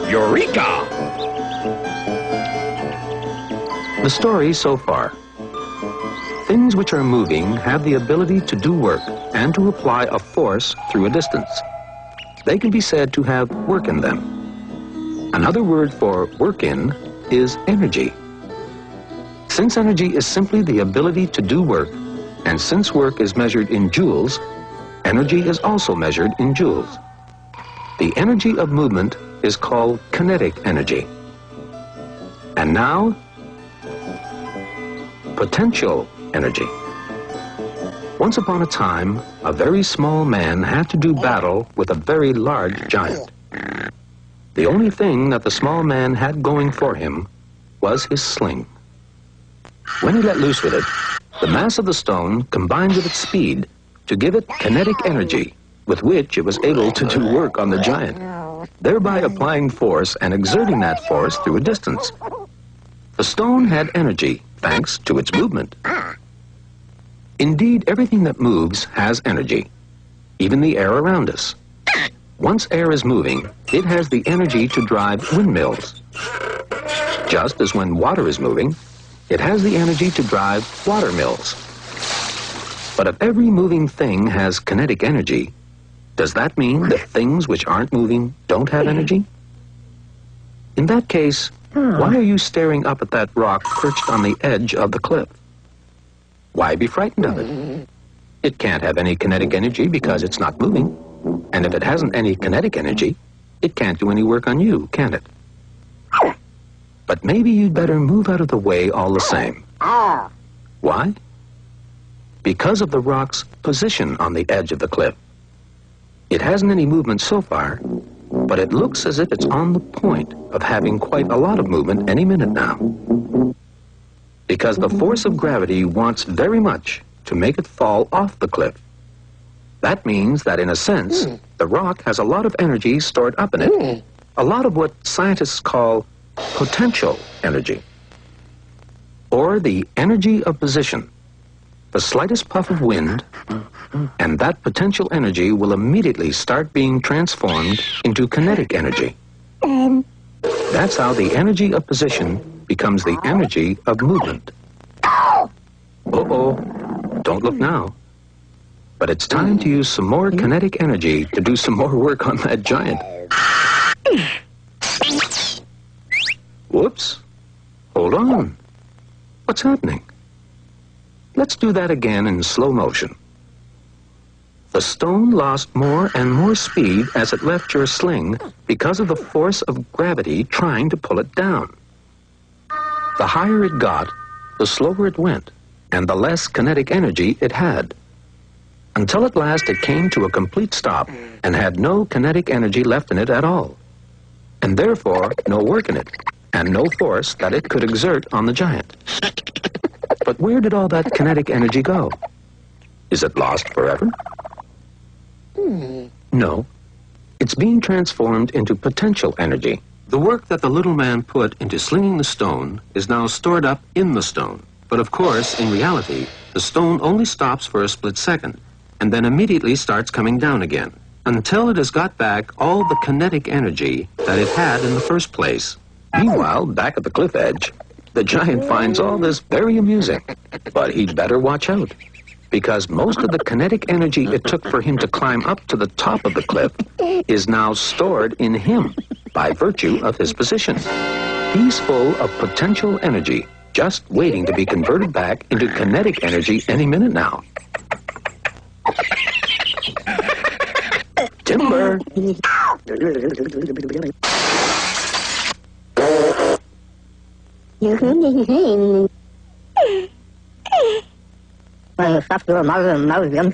Eureka! The story so far. Things which are moving have the ability to do work and to apply a force through a distance. They can be said to have work in them. Another word for work in is energy. Since energy is simply the ability to do work, and since work is measured in joules, energy is also measured in joules. The energy of movement is called kinetic energy. And now, potential energy. Once upon a time, a very small man had to do battle with a very large giant. The only thing that the small man had going for him was his sling. When he let loose with it, the mass of the stone combined with its speed to give it kinetic energy, with which it was able to do work on the giant, thereby applying force and exerting that force through a distance. The stone had energy thanks to its movement. Indeed, everything that moves has energy, even the air around us. Once air is moving, it has the energy to drive windmills. Just as when water is moving, it has the energy to drive water mills. But if every moving thing has kinetic energy, does that mean that things which aren't moving don't have energy? In that case, why are you staring up at that rock perched on the edge of the cliff? Why be frightened of it? It can't have any kinetic energy because it's not moving. And if it hasn't any kinetic energy, it can't do any work on you, can it? But maybe you'd better move out of the way all the same. Why? Because of the rock's position on the edge of the cliff. It hasn't any movement so far, but it looks as if it's on the point of having quite a lot of movement any minute now. Because the force of gravity wants very much to make it fall off the cliff. That means that, in a sense, the rock has a lot of energy stored up in it, a lot of what scientists call potential energy, or the energy of position. The slightest puff of wind, and that potential energy will immediately start being transformed into kinetic energy. That's how the energy of position becomes the energy of movement. Uh-oh, don't look now. But it's time to use some more kinetic energy to do some more work on that giant. Whoops. Hold on. What's happening? Let's do that again in slow motion. The stone lost more and more speed as it left your sling because of the force of gravity trying to pull it down. The higher it got, the slower it went, and the less kinetic energy it had. Until at last it came to a complete stop and had no kinetic energy left in it at all, and therefore no work in it, and no force that it could exert on the giant. But where did all that kinetic energy go? Is it lost forever? No. It's being transformed into potential energy. The work that the little man put into slinging the stone is now stored up in the stone. But of course, in reality, the stone only stops for a split second, and then immediately starts coming down again, until it has got back all the kinetic energy that it had in the first place. Meanwhile, back at the cliff edge, the giant finds all this very amusing. But he'd better watch out, because most of the kinetic energy it took for him to climb up to the top of the cliff is now stored in him by virtue of his position. He's full of potential energy, just waiting to be converted back into kinetic energy any minute now. Timber! Stop your mother and mouth, young